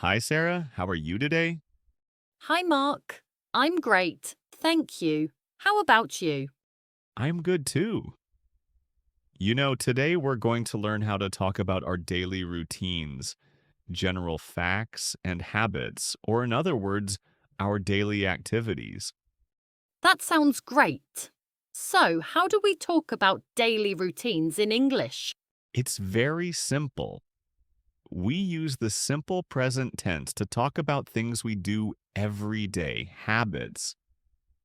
Hi, Sarah. How are you today? Hi, Mark. I'm great, thank you. How about you? I'm good too. Today we're going to learn how to talk about our daily routines, general facts, and habits, or in other words, our daily activities. That sounds great. So, how do we talk about daily routines in English? It's very simple. We use the simple present tense to talk about things we do every day, habits,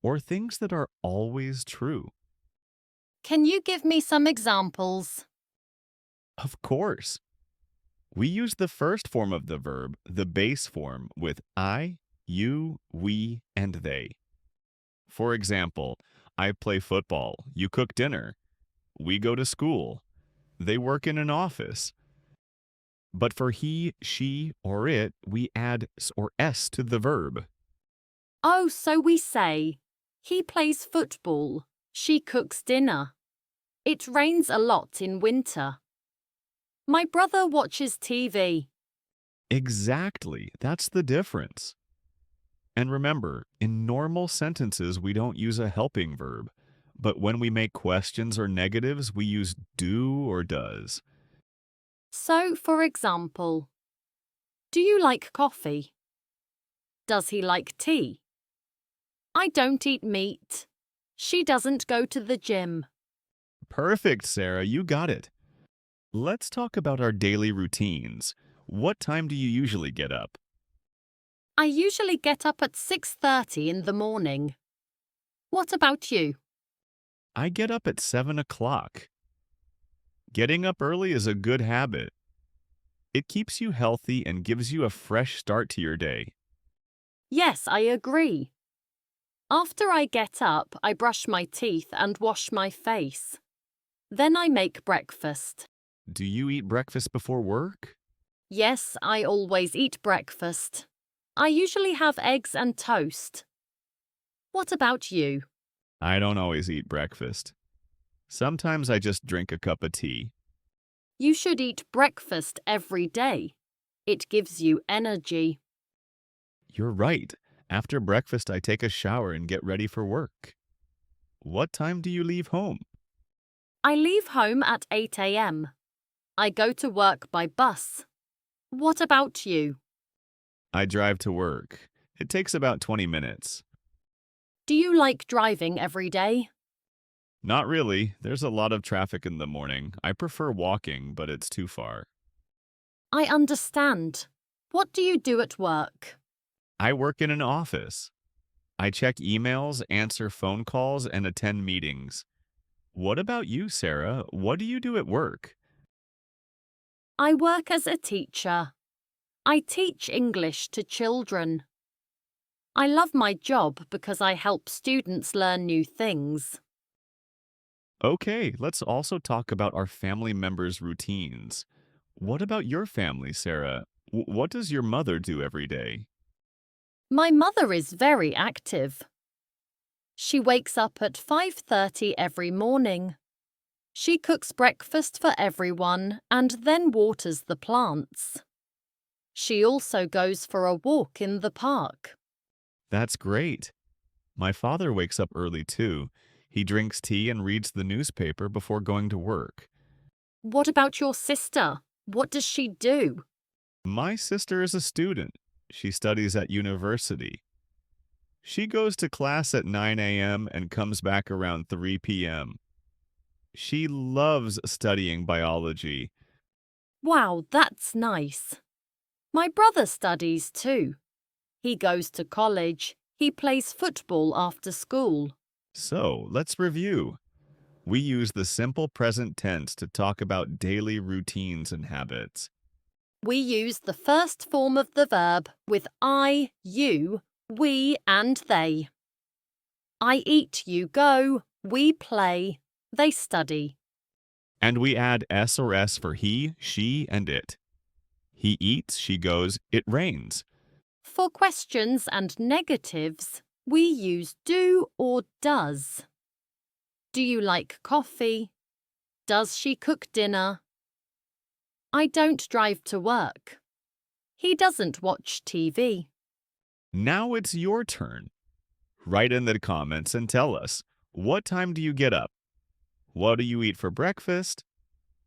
or things that are always true. Can you give me some examples? Of course. We use the first form of the verb, the base form, with I, you, we, and they. For example, I play football, you cook dinner, we go to school, they work in an office. But for he, she, or it, we add or s to the verb. Oh, so we say, he plays football, she cooks dinner. It rains a lot in winter. My brother watches TV. Exactly, that's the difference. And remember, in normal sentences, we don't use a helping verb. But when we make questions or negatives, we use do or does. So, for example, do you like coffee? Does he like tea? I don't eat meat. She doesn't go to the gym. Perfect, Sarah, you got it. Let's talk about our daily routines. What time do you usually get up? I usually get up at 6:30 in the morning. What about you? I get up at 7 o'clock. Getting up early is a good habit. It keeps you healthy and gives you a fresh start to your day. Yes, I agree. After I get up, I brush my teeth and wash my face. Then I make breakfast. Do you eat breakfast before work? Yes, I always eat breakfast. I usually have eggs and toast. What about you? I don't always eat breakfast. Sometimes I just drink a cup of tea. You should eat breakfast every day. It gives you energy. You're right. After breakfast, I take a shower and get ready for work. What time do you leave home? I leave home at 8 a.m. I go to work by bus. What about you? I drive to work. It takes about 20 minutes. Do you like driving every day? Not really. There's a lot of traffic in the morning. I prefer walking, but it's too far. I understand. What do you do at work? I work in an office. I check emails, answer phone calls, and attend meetings. What about you, Sarah? What do you do at work? I work as a teacher. I teach English to children. I love my job because I help students learn new things. Okay, let's also talk about our family members' routines. What about your family, Sarah? What does your mother do every day? My mother is very active. She wakes up at 5:30 every morning. She cooks breakfast for everyone and then waters the plants. She also goes for a walk in the park. That's great. My father wakes up early too. He drinks tea and reads the newspaper before going to work. What about your sister? What does she do? My sister is a student. She studies at university. She goes to class at 9 a.m. and comes back around 3 p.m. She loves studying biology. Wow, that's nice. My brother studies too. He goes to college. He plays football after school. So, let's review. We use the simple present tense to talk about daily routines and habits. We use the first form of the verb with I, you, we and they. I eat, you go, we play, they study. And we add s or s for he, she, and it. He eats, she goes, it rains. For questions and negatives, we use do or does. Do you like coffee? Does she cook dinner? I don't drive to work. He doesn't watch TV. Now it's your turn. Write in the comments and tell us, what time do you get up? What do you eat for breakfast?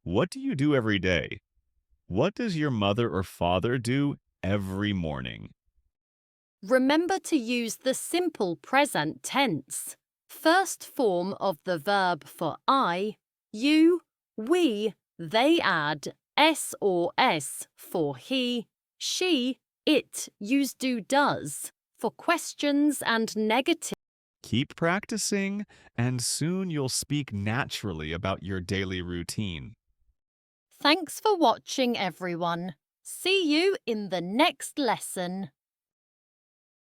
What do you do every day? What does your mother or father do every morning? Remember to use the simple present tense, first form of the verb for I, you, we, they add s or s for he, she, it use do does for questions and negative. Keep practicing, and soon you'll speak naturally about your daily routine. Thanks for watching, everyone. See you in the next lesson.